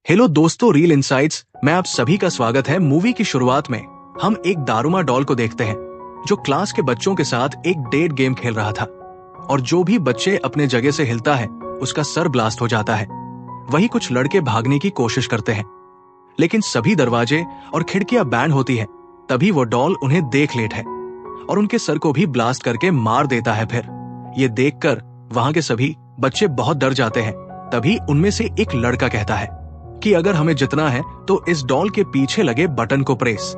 Hello दोस्तों, reel insights में आप सभी का स्वागत है। मूवी की शुरुआत में हम एक दारूमा डॉल को देखते हैं जो क्लास के बच्चों के साथ एक डेट गेम खेल रहा था और जो भी बच्चे अपने जगह से हिलता है उसका सर ब्लास्ट हो जाता है। वही कुछ लड़के भागने की कोशिश करते हैं लेकिन सभी दरवाजे और खिड़कियां बैंड होती है। तभी वो डॉल उन्हें देख लेता है और उनके सर को भी ब्लास्ट करके मार देता है। फिर ये देखकर वहां के सभी बच्चे बहुत डर जाते हैं। तभी उनमें से एक लड़का कहता है कि अगर हमें जितना है तो इस डॉल के पीछे लगे बटन को प्रेस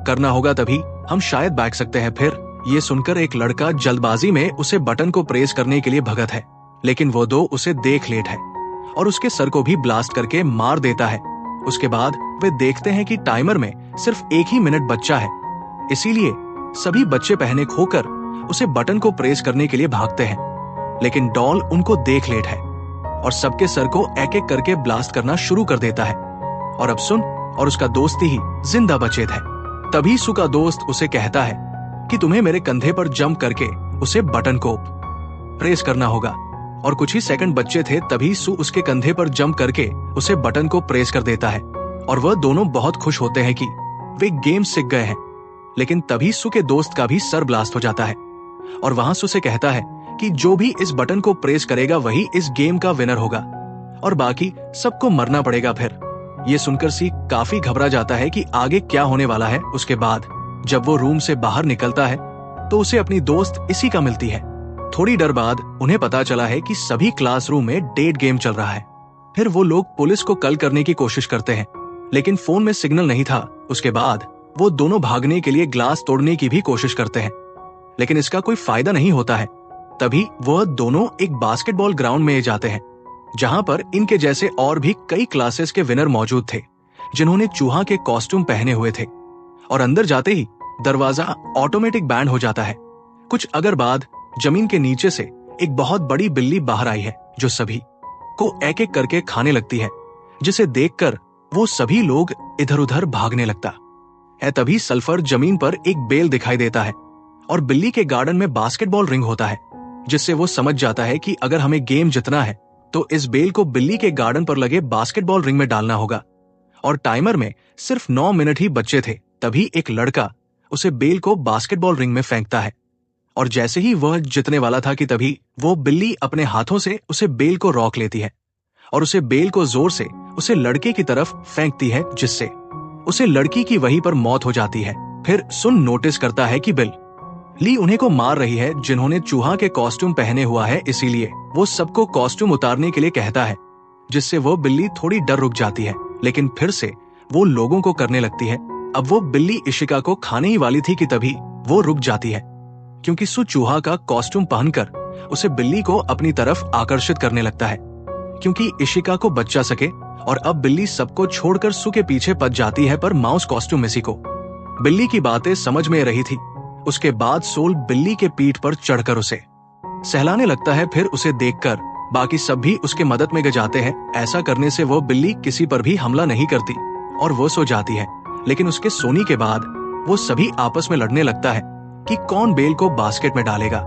करना होगा, तभी हम शायद भाग सकते हैं। फिर ये सुनकर एक लड़का जल्दबाजी में उसे बटन को प्रेस करने के लिए भगत है, लेकिन वो दो उसे देख लेता है और उसके सर को भी ब्लास्ट करके मार देता है। उसके बाद वे देखते हैं कि टाइमर में सिर्फ 1 ही मिनट बचा है, इसीलिए सभी बच्चे पैनिक होकर उसे बटन को प्रेस करने के लिए भागते हैं। लेकिन डॉल उनको देख लेता है और सबके सर को एक एक करके ब्लास्ट करना शुरू कर देता है। और अब सुन और उसका दोस्त ही जिंदा बचे थे। तभी सू का दोस्त उसे कहता है कि तुम्हें मेरे कंधे पर जंप करके उसे बटन को प्रेस करना होगा। और कुछ ही सेकंड बच्चे थे, तभी सू उसके कंधे पर जंप करके उसे बटन को प्रेस कर देता है और वह दोनों बहुत खुश होते हैं कि वे गेम सीख गए हैं। लेकिन तभी सू के दोस्त का भी सर ब्लास्ट हो जाता है और वहां सू से कहता है कि जो भी इस बटन को प्रेस करेगा वही इस गेम का विनर होगा और बाकी सबको मरना पड़ेगा। फिर ये सुनकर सी काफी घबरा जाता है कि आगे क्या होने वाला है। उसके बाद जब वो रूम से बाहर निकलता है तो उसे अपनी दोस्त इसी का मिलती है। थोड़ी देर बाद उन्हें पता चला है कि सभी क्लासरूम में डेट गेम चल रहा है। फिर वो लोग पुलिस को कॉल करने की कोशिश करते हैं लेकिन फोन में सिग्नल नहीं था। उसके बाद वो दोनों भागने के लिए ग्लास तोड़ने की भी कोशिश करते हैं लेकिन इसका कोई फायदा नहीं होता है। तभी वह दोनों एक बास्केटबॉल ग्राउंड में जाते हैं जहां पर इनके जैसे और भी कई क्लासेस के विनर मौजूद थे जिन्होंने चूहा के कॉस्ट्यूम पहने हुए थे। और अंदर जाते ही दरवाजा ऑटोमेटिक बैंड हो जाता है। कुछ अगर बाद जमीन के नीचे से एक बहुत बड़ी बिल्ली बाहर आई है जो सभी को एक एक करके खाने लगती है, जिसे देखकर वो सभी लोग इधर उधर भागने लगता है। तभी सल्फर जमीन पर एक बेल दिखाई देता है और बिल्ली के गार्डन में बास्केटबॉल रिंग होता है, जिससे वो समझ जाता है कि अगर हमें गेम जीतना है तो इस बेल को बिल्ली के गार्डन पर लगे बास्केटबॉल रिंग में डालना होगा। और टाइमर में सिर्फ 9 मिनट ही बचे थे। तभी एक लड़का उसे बेल को बास्केटबॉल रिंग में फेंकता है और जैसे ही वह जीतने वाला था कि तभी वो बिल्ली अपने हाथों से उसे बेल को रोक लेती है और उसे बेल को जोर से उसे लड़के की तरफ फेंकती है, जिससे उसे लड़की की वहीं पर मौत हो जाती है। फिर सुन नोटिस करता है कि बिल ली उन्हें को मार रही है जिन्होंने चूहा के कॉस्ट्यूम पहने हुआ है, इसीलिए वो सबको कॉस्ट्यूम उतारने के लिए कहता है, जिससे वो बिल्ली थोड़ी डर रुक जाती है। लेकिन फिर से वो लोगों को करने लगती है। अब वो बिल्ली इशिका को खाने ही वाली थी कि तभी वो रुक जाती है क्योंकि सू चूहा का कॉस्ट्यूम पहनकर उसे बिल्ली को अपनी तरफ आकर्षित करने लगता है क्योंकि इशिका को बचा सके। और अब बिल्ली सबको छोड़कर सू के पीछे पच जाती है, पर माउस कॉस्ट्यूम में सी को बिल्ली की बातें समझ में रही थी। उसके बाद सोल बिल्ली के पीठ पर चढ़कर उसे सहलाने लगता है। फिर उसे देखकर बाकी सब भी उसके मदद में जाते हैं। ऐसा करने से वो बिल्ली किसी पर भी हमला नहीं करती और वो सो जाती है। लेकिन उसके सोने के बाद वो सभी आपस में लड़ने लगता है कि कौन बेल को बास्केट में डालेगा,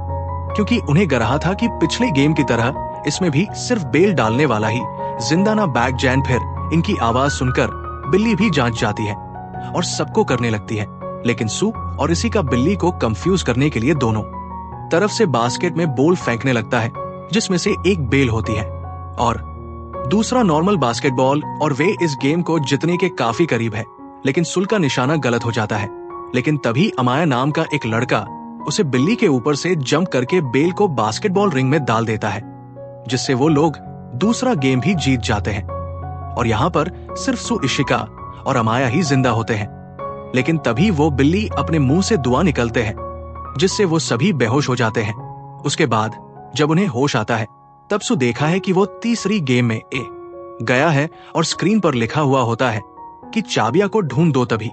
क्योंकि उन्हें गरहा था कि पिछले गेम की तरह इसमें भी सिर्फ बेल डालने वाला ही जिंदा ना बैक जैन। फिर इनकी आवाज सुनकर बिल्ली भी जांच जाती है और सबको करने लगती है। लेकिन सू और इसी का बिल्ली को कंफ्यूज करने के लिए दोनों तरफ से बास्केट में बॉल फेंकने लगता है, जिसमें से एक बेल होती है और दूसरा नॉर्मल बास्केटबॉल, और वे इस गेम को जीतने के काफी करीब है। लेकिन सुल का निशाना गलत हो जाता है। लेकिन तभी अमाया नाम का एक लड़का उसे बिल्ली के ऊपर से जंप करके बेल को बास्केटबॉल रिंग में डाल देता है, जिससे वो लोग दूसरा गेम भी जीत जाते हैं। और यहाँ पर सिर्फ सू, इशिका और अमाया ही जिंदा होते हैं। लेकिन तभी वो बिल्ली अपने मुंह से धुआं निकलते हैं, जिससे वो सभी बेहोश हो जाते हैं। उसके बाद जब उन्हें होश आता है तब सू देखा है कि वो तीसरी गेम में गया है और स्क्रीन पर लिखा हुआ होता है कि चाबिया को ढूंढ दो, तभी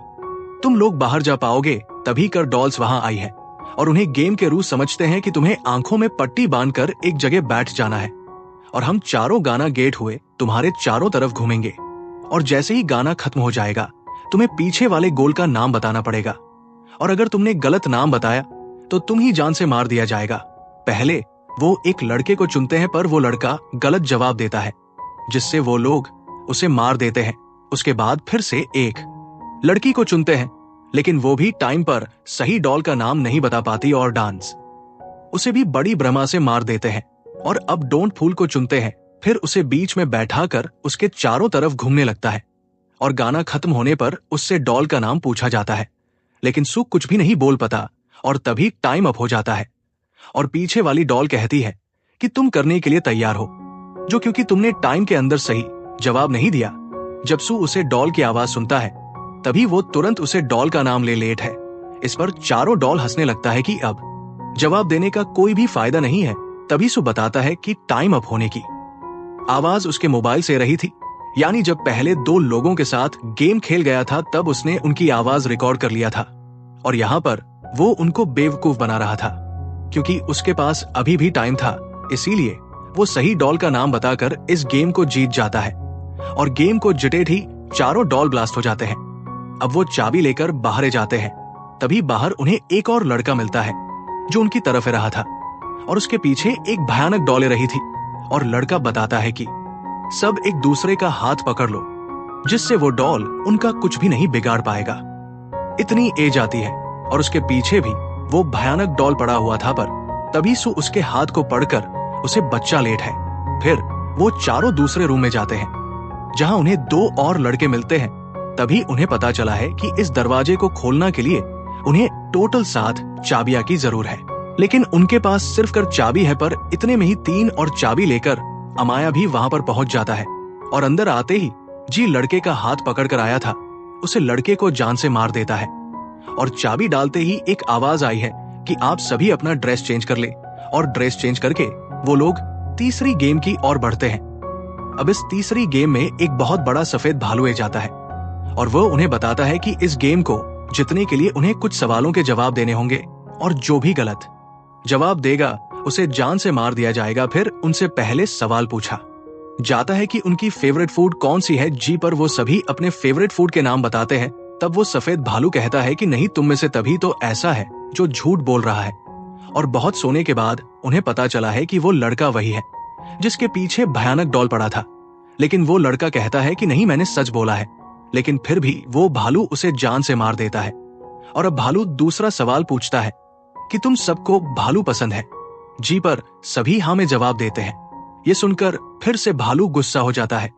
तुम लोग बाहर जा पाओगे। तभी कर डॉल्स वहां आई है और उन्हें गेम के रूल समझते हैं कि तुम्हें आंखों में पट्टी बांधकर एक जगह बैठ जाना है और हम चारों गाना गेट हुए तुम्हारे चारों तरफ घूमेंगे और जैसे ही गाना खत्म हो जाएगा तुम्हें पीछे वाले गोल का नाम बताना पड़ेगा और अगर तुमने गलत नाम बताया तो तुम ही जान से मार दिया जाएगा। पहले वो एक लड़के को चुनते हैं पर वो लड़का गलत जवाब देता है, जिससे वो लोग उसे मार देते हैं। उसके बाद फिर से एक लड़की को चुनते हैं, लेकिन वो भी टाइम पर सही डॉल का नाम नहीं बता पाती और डांस उसे भी बड़ी ब्रह्मा से मार देते हैं। और अब डोंट फूल को चुनते हैं, फिर उसे बीच में बैठाकर उसके चारों तरफ घूमने लगता है और गाना खत्म होने पर उससे डॉल का नाम पूछा जाता है, लेकिन सू कुछ भी नहीं बोल पाता और तभी टाइम अप हो जाता है। और पीछे वाली डॉल कहती है कि तुम करने के लिए तैयार हो, जो क्योंकि तुमने टाइम के अंदर सही जवाब नहीं दिया। जब सू उसे डॉल की आवाज सुनता है, तभी वो तुरंत उसे डॉल का नाम ले लेट है। इस पर चारों डॉल हंसने लगता है कि अब जवाब देने का कोई भी फायदा नहीं है। तभी सू बताता है कि टाइम अप होने की आवाज उसके मोबाइल से रही थी, यानी जब पहले दो लोगों के साथ गेम खेल गया था तब उसने उनकी आवाज रिकॉर्ड कर लिया था और यहाँ पर वो उनको बेवकूफ बना रहा था। क्योंकि उसके पास अभी भी टाइम था, इसीलिए वो सही डॉल का नाम बताकर इस गेम को जीत जाता है। और गेम को जीते ही चारों डॉल ब्लास्ट हो जाते हैं। अब वो चाबी लेकर बाहर जाते हैं, तभी बाहर उन्हें एक और लड़का मिलता है जो उनकी तरफ रहा था और उसके पीछे एक भयानक डॉले रही थी। और लड़का बताता है कि सब एक दूसरे का हाथ पकड़ लो, जिससे वो डॉल उनका कुछ भी नहीं बिगाड़ पाएगा। इतनी एज आती है और उसके पीछे भी वो भयानक डॉल पड़ा हुआ था, पर तभी सू उसके हाथ को पकड़कर उसे बच्चा लेट है। फिर वो चारों दूसरे रूम में जाते हैं जहां उन्हें दो और लड़के मिलते हैं। तभी उन्हें पता चला है कि इस दरवाजे को खोलने के लिए उन्हें टोटल 7 चाबियां की जरूर है, लेकिन उनके पास सिर्फ कर चाबी है। पर इतने में ही 3 और चाबी लेकर अमाया भी वहां पर पहुंच जाता है और अंदर आते ही जी लड़के का हाथ पकड़कर आया था, उसे लड़के को जान से मार देता है। और चाबी डालते ही एक आवाज आई है कि आप सभी अपना ड्रेस चेंज कर ले। और ड्रेस चेंज करके वो लोग तीसरी गेम की ओर बढ़ते हैं। अब इस तीसरी गेम में एक बहुत बड़ा सफेद भालू आ जाता है और वो उन्हें बताता है कि इस गेम को जीतने के लिए उन्हें कुछ सवालों के जवाब देने होंगे और जो भी गलत जवाब देगा उसे जान से मार दिया जाएगा। फिर उनसे पहले सवाल पूछा जाता है कि उनकी फेवरेट फूड कौन सी है। जी पर वो सभी अपने फेवरेट फूड के नाम बताते हैं। तब वो सफेद भालू कहता है कि नहीं, तुम में से तभी तो ऐसा है जो झूठ बोल रहा है। और बहुत सोने के बाद उन्हें पता चला है कि वो लड़का वही है जिसके पीछे भयानक डॉल पड़ा था, लेकिन वो लड़का कहता है कि नहीं, मैंने सच बोला है। लेकिन फिर भी वो भालू उसे जान से मार देता है। और अब भालू दूसरा सवाल पूछता है कि तुम सबको भालू पसंद है। जी पर सभी हाँ में जवाब देते हैं। ये सुनकर फिर से भालू गुस्सा हो जाता है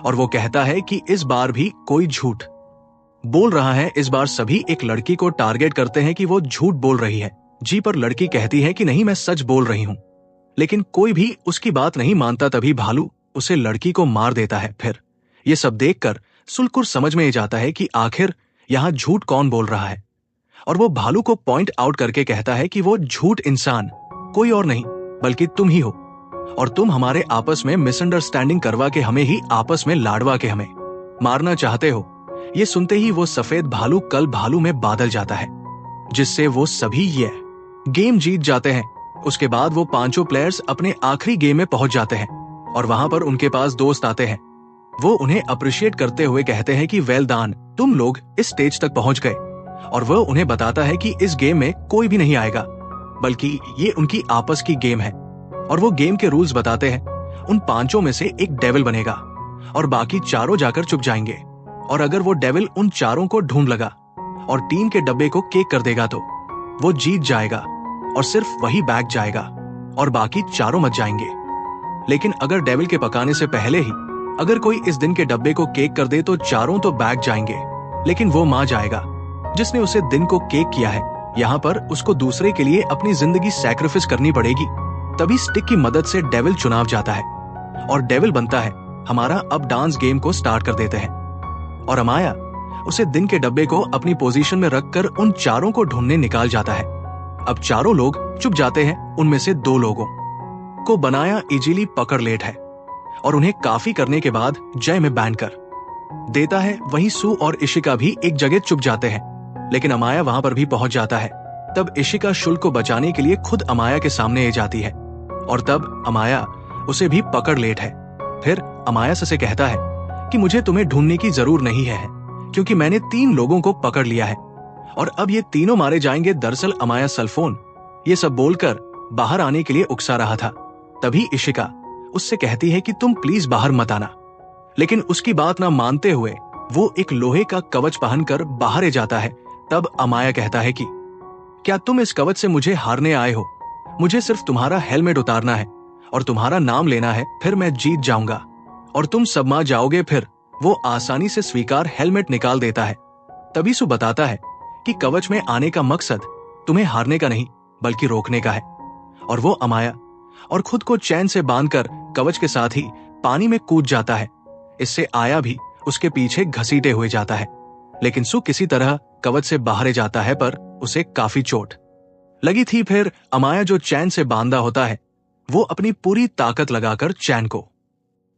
और वो कहता है कि इस बार भी कोई झूठ बोल रहा है। इस बार सभी एक लड़की को टारगेट करते हैं कि वो झूठ बोल रही है। जी पर लड़की कहती है कि नहीं, मैं सच बोल रही हूं, लेकिन कोई भी उसकी बात नहीं मानता। तभी भालू उसे लड़की को मार देता है। फिर ये सब देखकर सुलकुर समझ में जाता है कि आखिर यहाँ झूठ कौन बोल रहा है और वो भालू को पॉइंट आउट करके कहता है कि वो झूठ इंसान कोई और नहीं बल्कि तुम ही हो और तुम हमारे आपस में मिसअंडरस्टैंडिंग करवा के हमें ही आपस में लाडवा के हमें मारना चाहते हो। ये सुनते ही वो सफेद भालू कल भालू में बादल जाता है, जिससे वो सभी ये गेम जीत जाते हैं। उसके बाद वो पांचों प्लेयर्स अपने आखिरी गेम में पहुंच जाते हैं और वहां पर उनके पास दोस्त आते हैं। वो उन्हें अप्रिशिएट करते हुए कहते हैं कि वेल डन, तुम लोग इस स्टेज तक पहुंच गए। और वो उन्हें बताता है कि इस गेम में कोई भी नहीं आएगा, बल्कि ये उनकी आपस की गेम है। और वो गेम के रूल्स बताते हैं। उन पांचों में से एक डेविल बनेगा और बाकी चारों जाकर चुप जाएंगे। और अगर वो डेविल उन चारों को ढूंढ लगा और टीम के डब्बे को केक कर देगा तो वो जीत जाएगा और सिर्फ वही बैग जाएगा और बाकी चारों मत जाएंगे। लेकिन अगर डेविल के पकाने से पहले ही अगर कोई इस दिन के डब्बे को केक कर दे तो चारों तो बैग जाएंगे, लेकिन वो मां जाएगा जिसने उसे दिन को केक किया है। यहाँ पर उसको दूसरे के लिए अपनी जिंदगी सैक्रिफाइस करनी पड़ेगी। तभी स्टिक की मदद से डेविल चुनाव जाता है और डेविल बनता है। हमारा अब डांस गेम को स्टार्ट कर देते हैं और अमाया उसे दिन के डब्बे को अपनी पोजीशन में रखकर उन चारों को ढूंढने निकाल जाता है। अब चारों लोग चुप जाते हैं। उनमें से 2 लोगों को बनाया इजीली पकड़ लेट है और उन्हें काफी करने के बाद जय में बैन कर देता है। वहीं सू और इशिका भी एक जगह चुप जाते हैं, लेकिन अमाया वहां पर भी पहुंच जाता है। तब इशिका शुल्क को बचाने के लिए खुद अमाया के सामने आ जाती है और तब अमाया उसे भी पकड़ लेट है। फिर अमाया से कहता है कि मुझे तुम्हें ढूंढने की जरूर नहीं है, क्योंकि मैंने 3 लोगों को पकड़ लिया है और अब ये तीनों मारे जाएंगे। दरअसल अमाया सल्फोन ये सब बोलकर बाहर आने के लिए उकसा रहा था। तभी इशिका उससे कहती है कि तुम प्लीज बाहर मत आना, लेकिन उसकी बात ना मानते हुए वो एक लोहे का कवच पहनकर बाहर जाता है। तब अमाया कहता है कि क्या तुम इस कवच से मुझे हारने आए हो? मुझे सिर्फ तुम्हारा हेलमेट उतारना है और तुम्हारा नाम लेना है, फिर मैं जीत जाऊंगा और तुम सबमा जाओगे। फिर वो आसानी से स्वीकार हेलमेट निकाल देता है। तभी सू बताता है कि कवच में आने का मकसद तुम्हें हारने का नहीं बल्कि रोकने का है। और वो अमाया और खुद को चैन से बांधकर कवच के साथ ही पानी में कूद जाता है। इससे आया भी उसके पीछे घसीटे हुए जाता है, लेकिन सू किसी तरह कवच से बाहर जाता है, पर उसे काफी चोट लगी थी। फिर अमाया जो चैन से बांधा होता है वो अपनी पूरी ताकत लगाकर चैन को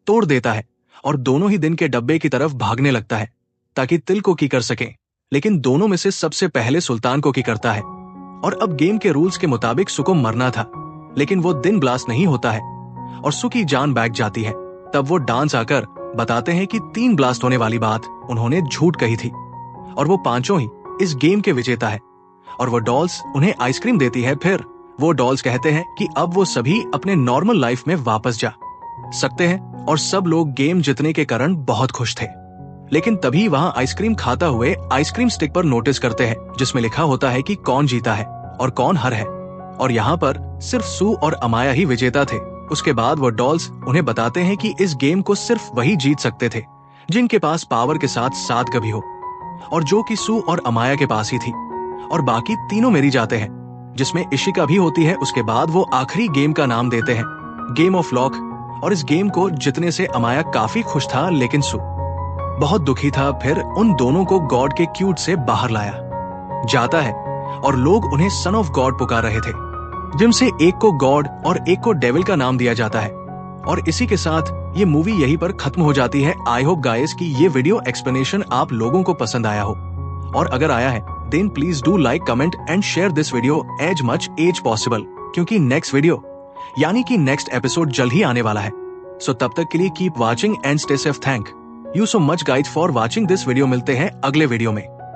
तोड़ देता है और दोनों ही दिन के डब्बे की तरफ भागने लगता है ताकि तिल को की कर सके। लेकिन दोनों में से सबसे पहले सुल्तान को की करता है। और अब गेम के रूल्स के मुताबिक सू को मरना था, लेकिन वो दिन ब्लास्ट नहीं होता है और सू की जान बैठ जाती है। तब वो डांस आकर बताते हैं कि 3 ब्लास्ट होने वाली बात उन्होंने झूठ कही थी और वो पांचों ही इस गेम के विजेता है। और वो डॉल्स उन्हें आइसक्रीम देती है। फिर वो डॉल्स कहते हैं कि अब वो सभी अपने नॉर्मल लाइफ में वापस जा सकते हैं और सब लोग गेम जीतने के कारण बहुत खुश थे। लेकिन तभी वहां आइसक्रीम खाता हुए आइसक्रीम स्टिक पर नोटिस करते हैं जिसमें लिखा होता है कि कौन जीता है और कौन हार है। और यहाँ पर सिर्फ सू और अमाया ही विजेता थे। उसके बाद वो डॉल्स उन्हें बताते हैं कि इस गेम को सिर्फ वही जीत सकते थे जिनके पास पावर के साथ साथ कभी हो, और जो कि सू और अमाया के पास ही थी। और बाकी तीनों मेरी जाते हैं, जिसमें इशिका भी होती है। उसके बाद वो आखिरी गेम का नाम देते हैं गेम ऑफ लॉक। और इस गेम को जितने से अमाया काफी खुश था, लेकिन सू बहुत दुखी था। फिर उन दोनों को गॉड के क्यूट से बाहर लाया जाता है और लोग उन्हें सन ऑफ गॉड पुकार रहे थे, जिनसे एक को गॉड और एक को डेविल का नाम दिया जाता है। और इसी के साथ ये मूवी यहीं पर खत्म हो जाती है। आई होप गाइस कि ये वीडियो एक्सप्लेनेशन आप लोगों को पसंद आया हो, और अगर आया है then please do like, comment and share this video as much as possible, क्योंकि नेक्स्ट वीडियो यानी कि नेक्स्ट एपिसोड जल्द ही आने वाला है। सो तब तक के लिए keep watching and stay safe. Thank you so much guys for watching this video. मिलते हैं अगले वीडियो में।